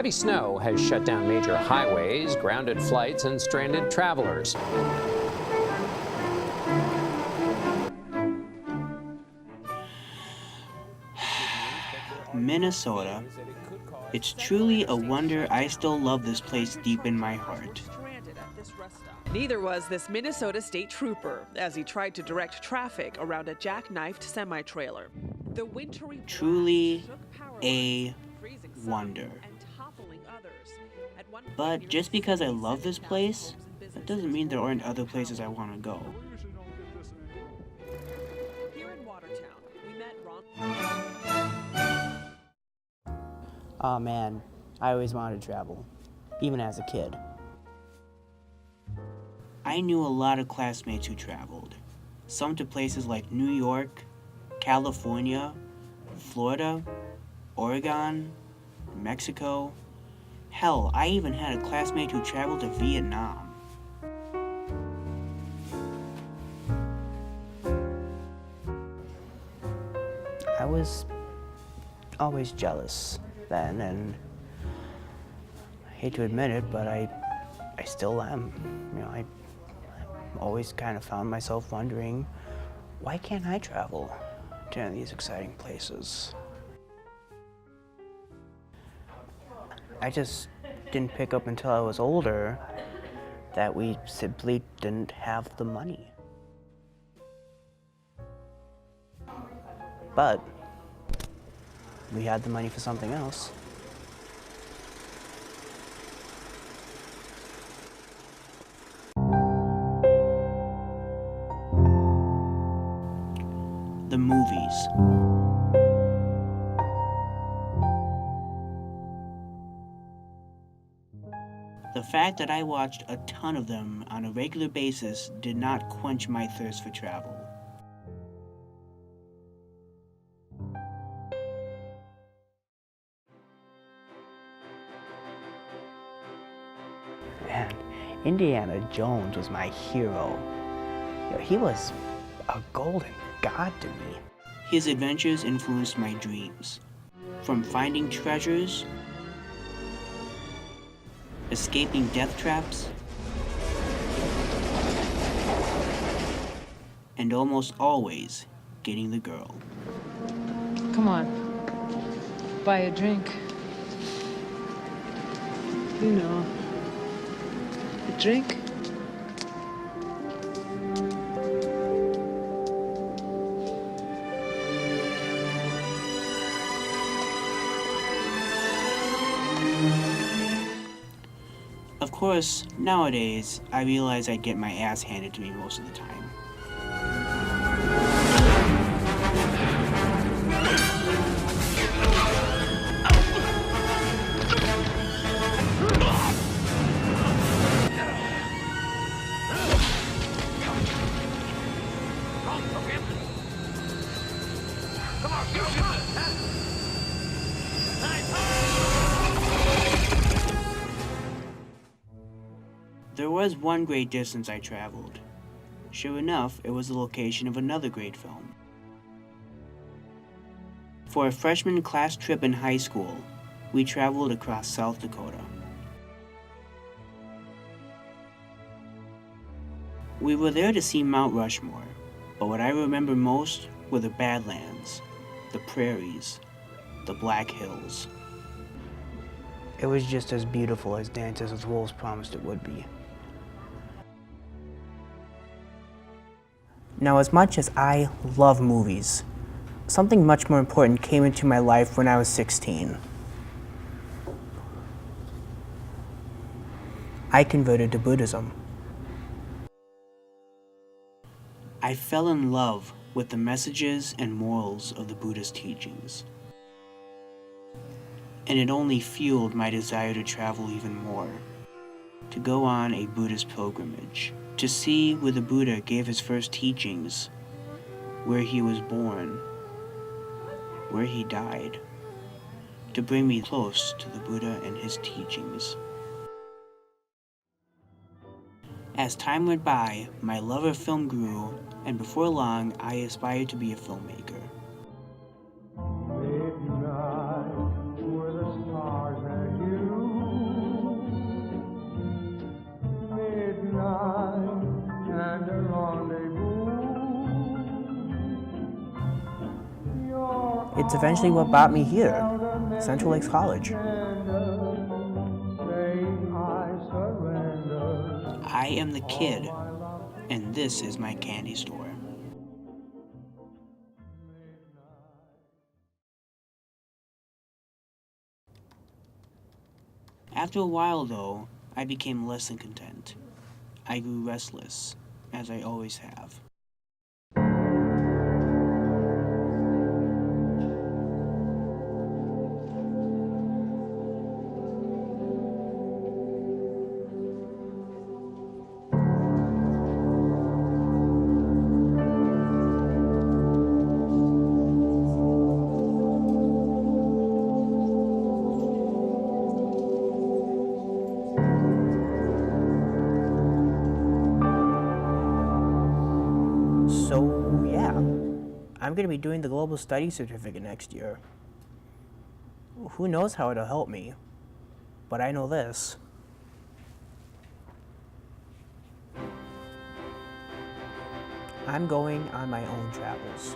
Heavy snow has shut down major highways, grounded flights, and stranded travelers. Minnesota. It's truly a wonder I still love this place deep in my heart. Neither was this Minnesota state trooper as he tried to direct traffic around a jackknifed semi-trailer. The wintry Truly a wonder. But just because I love this place, that doesn't mean there aren't other places I want to go. Here in Watertown, we met Ron. Oh man, I always wanted to travel, even as a kid. I knew a lot of classmates who traveled, some to places like New York, California, Florida, Oregon, Mexico. Hell, I even had a classmate who traveled to Vietnam. I was always jealous then, and I hate to admit it, but I still am. You know, I always kind of found myself wondering, why can't I travel to these exciting places? I just didn't pick up until I was older that we simply didn't have the money. But we had the money for something else. The movies. The fact that I watched a ton of them on a regular basis did not quench my thirst for travel. Man, Indiana Jones was my hero. You know, he was a golden god to me. His adventures influenced my dreams. From finding treasures, escaping death traps, and almost always getting the girl. Come on, buy a drink. You know, a drink? Of course, nowadays, I realize I get my ass handed to me most of the time. There was one great distance I traveled. Sure enough, it was the location of another great film. For a freshman class trip in high school, we traveled across South Dakota. We were there to see Mount Rushmore, but what I remember most were the Badlands, the prairies, the Black Hills. It was just as beautiful as Dances with Wolves promised it would be. Now, as much as I love movies, something much more important came into my life when I was 16. I converted to Buddhism. I fell in love with the messages and morals of the Buddhist teachings. And it only fueled my desire to travel even more, to go on a Buddhist pilgrimage, to see where the Buddha gave his first teachings, where he was born, where he died, to bring me close to the Buddha and his teachings. As time went by, my love of film grew, and before long, I aspired to be a filmmaker. Midnight, where the stars and you it's eventually what brought me here, Central Lakes College. I am the kid, and this is my candy store. After a while, though, I became less than content. I grew restless, as I always have. So, yeah, I'm going to be doing the Global Studies Certificate next year. Who knows how it'll help me, but I know this. I'm going on my own travels.